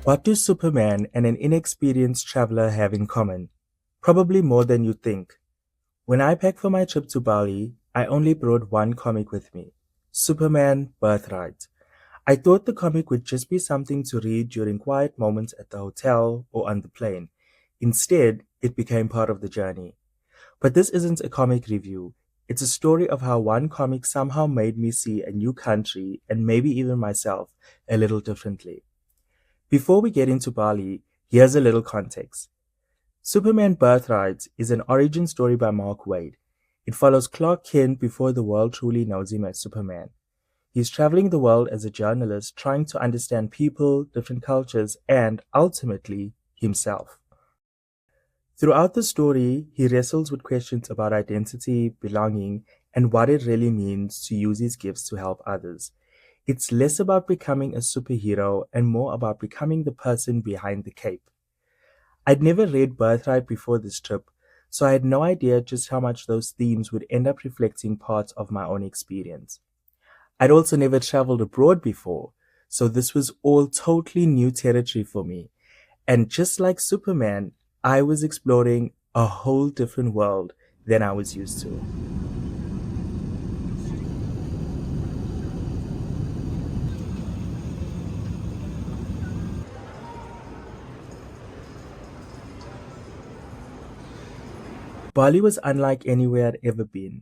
What do Superman and an inexperienced traveler have in common? Probably more than you think. When I packed for my trip to Bali, I only brought one comic with me, Superman Birthright. I thought the comic would just be something to read during quiet moments at the hotel or on the plane. Instead, it became part of the journey. But this isn't a comic review. It's a story of how one comic somehow made me see a new country and maybe even myself a little differently. Before we get into Bali, here's a little context. Superman Birthright is an origin story by Mark Waid. It follows Clark Kent before the world truly knows him as Superman. He's traveling the world as a journalist, trying to understand people, different cultures, and, ultimately, himself. Throughout the story, he wrestles with questions about identity, belonging, and what it really means to use his gifts to help others. It's less about becoming a superhero and more about becoming the person behind the cape. I'd never read Birthright before this trip, so I had no idea just how much those themes would end up reflecting parts of my own experience. I'd also never traveled abroad before, so this was all totally new territory for me. And just like Superman, I was exploring a whole different world than I was used to. Bali was unlike anywhere I'd ever been.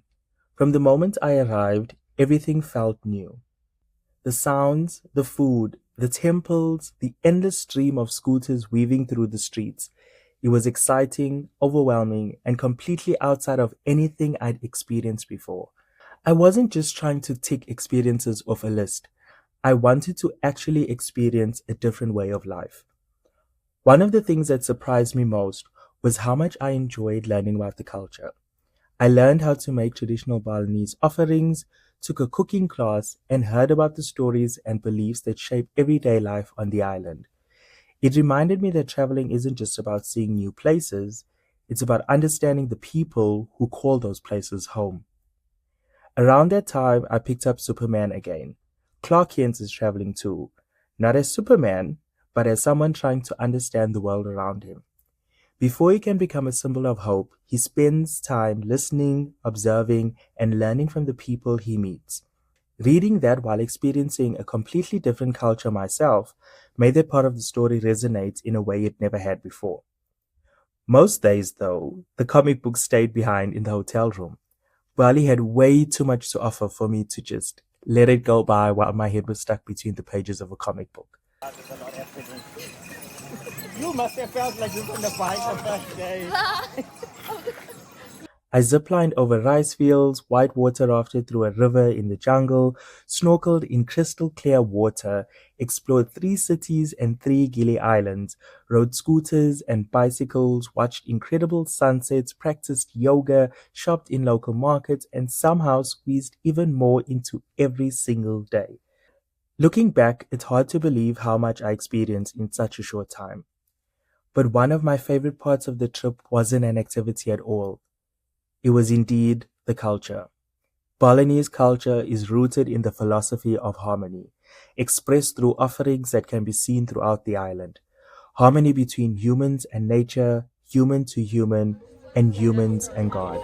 From the moment I arrived, everything felt new. The sounds, the food, the temples, the endless stream of scooters weaving through the streets. It was exciting, overwhelming, and completely outside of anything I'd experienced before. I wasn't just trying to tick experiences off a list. I wanted to actually experience a different way of life. One of the things that surprised me most was how much I enjoyed learning about the culture. I learned how to make traditional Balinese offerings, took a cooking class, and heard about the stories and beliefs that shape everyday life on the island. It reminded me that traveling isn't just about seeing new places, it's about understanding the people who call those places home. Around that time, I picked up Superman again. Clark Kent is traveling too, not as Superman, but as someone trying to understand the world around him. Before he can become a symbol of hope, he spends time listening, observing, and learning from the people he meets. Reading that while experiencing a completely different culture myself made that part of the story resonate in a way it never had before. Most days, though, the comic book stayed behind in the hotel room. Bali had way too much to offer for me to just let it go by while my head was stuck between the pages of a comic book. You must have felt like this on the bike the first day. I ziplined over rice fields, white water rafted through a river in the jungle, snorkeled in crystal clear water, explored three cities and three Gili Islands, rode scooters and bicycles, watched incredible sunsets, practiced yoga, shopped in local markets, and somehow squeezed even more into every single day. Looking back, it's hard to believe how much I experienced in such a short time. But one of my favorite parts of the trip wasn't an activity at all. It was indeed the culture. Balinese culture is rooted in the philosophy of harmony, expressed through offerings that can be seen throughout the island. Harmony between humans and nature, human to human, and humans and God.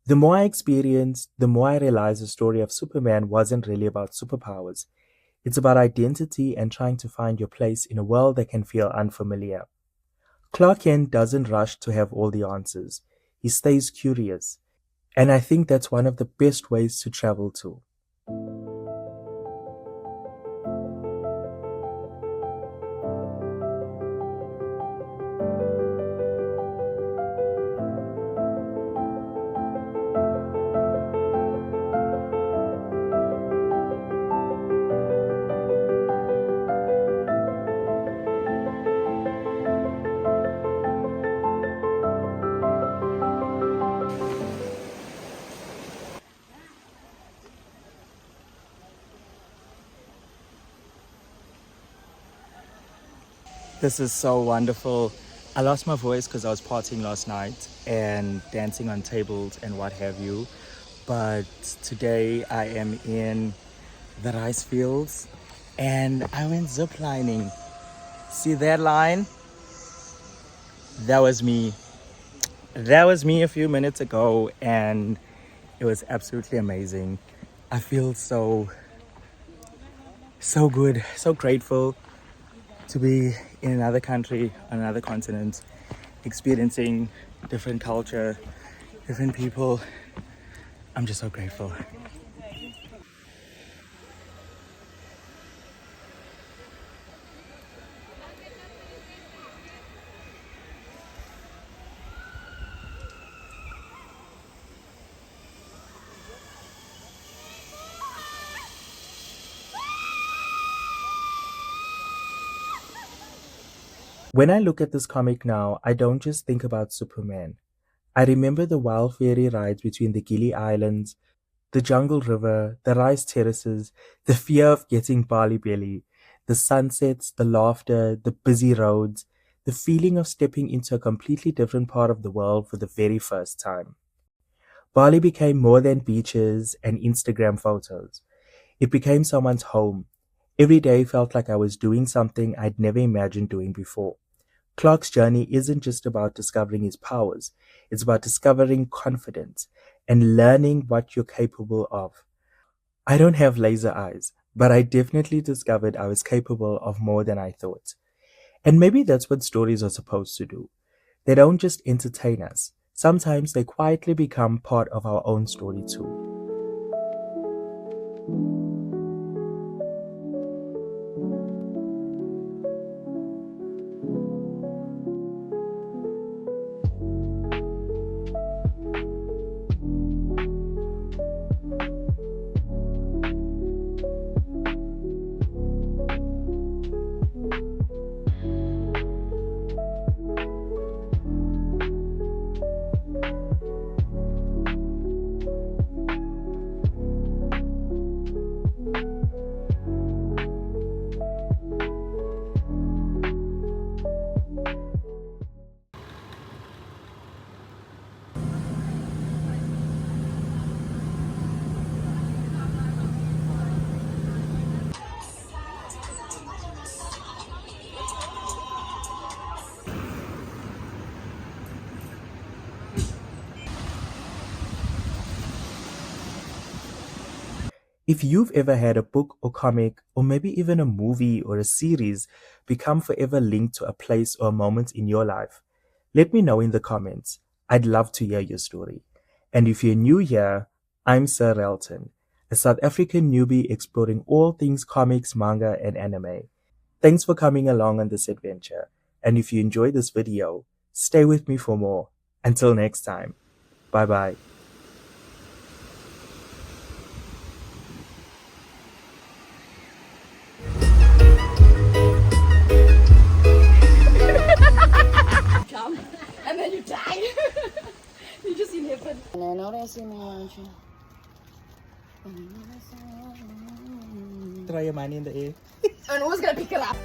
The more I experienced, the more I realized the story of Superman wasn't really about superpowers. It's about identity and trying to find your place in a world that can feel unfamiliar. Clark Kent doesn't rush to have all the answers. He stays curious. And I think that's one of the best ways to travel too. This is so wonderful. I lost my voice because I was partying last night and dancing on tables and what have you. But today I am in the rice fields and I went ziplining. See that line? That was me. That was me a few minutes ago, and it was absolutely amazing. I feel so good, so grateful to be in another country, on another continent, experiencing different culture, different people. I'm just so grateful. When I look at this comic now, I don't just think about Superman. I remember the wild ferry rides between the Gili Islands, the jungle river, the rice terraces, the fear of getting Bali belly, the sunsets, the laughter, the busy roads, the feeling of stepping into a completely different part of the world for the very first time. Bali became more than beaches and Instagram photos. It became someone's home. Every day felt like I was doing something I'd never imagined doing before. Clark's journey isn't just about discovering his powers, it's about discovering confidence and learning what you're capable of. I don't have laser eyes, but I definitely discovered I was capable of more than I thought. And maybe that's what stories are supposed to do. They don't just entertain us, sometimes they quietly become part of our own story too. If you've ever had a book or comic, or maybe even a movie or a series, become forever linked to a place or a moment in your life, let me know in the comments. I'd love to hear your story. And if you're new here, I'm Sir Relton, a South African newbie exploring all things comics, manga, and anime. Thanks for coming along on this adventure. And if you enjoyed this video, stay with me for more. Until next time, bye bye. Jump and then you die. You just in heaven. And I know they see me, aren't you? Try your money in the air. And who's gonna pick it up?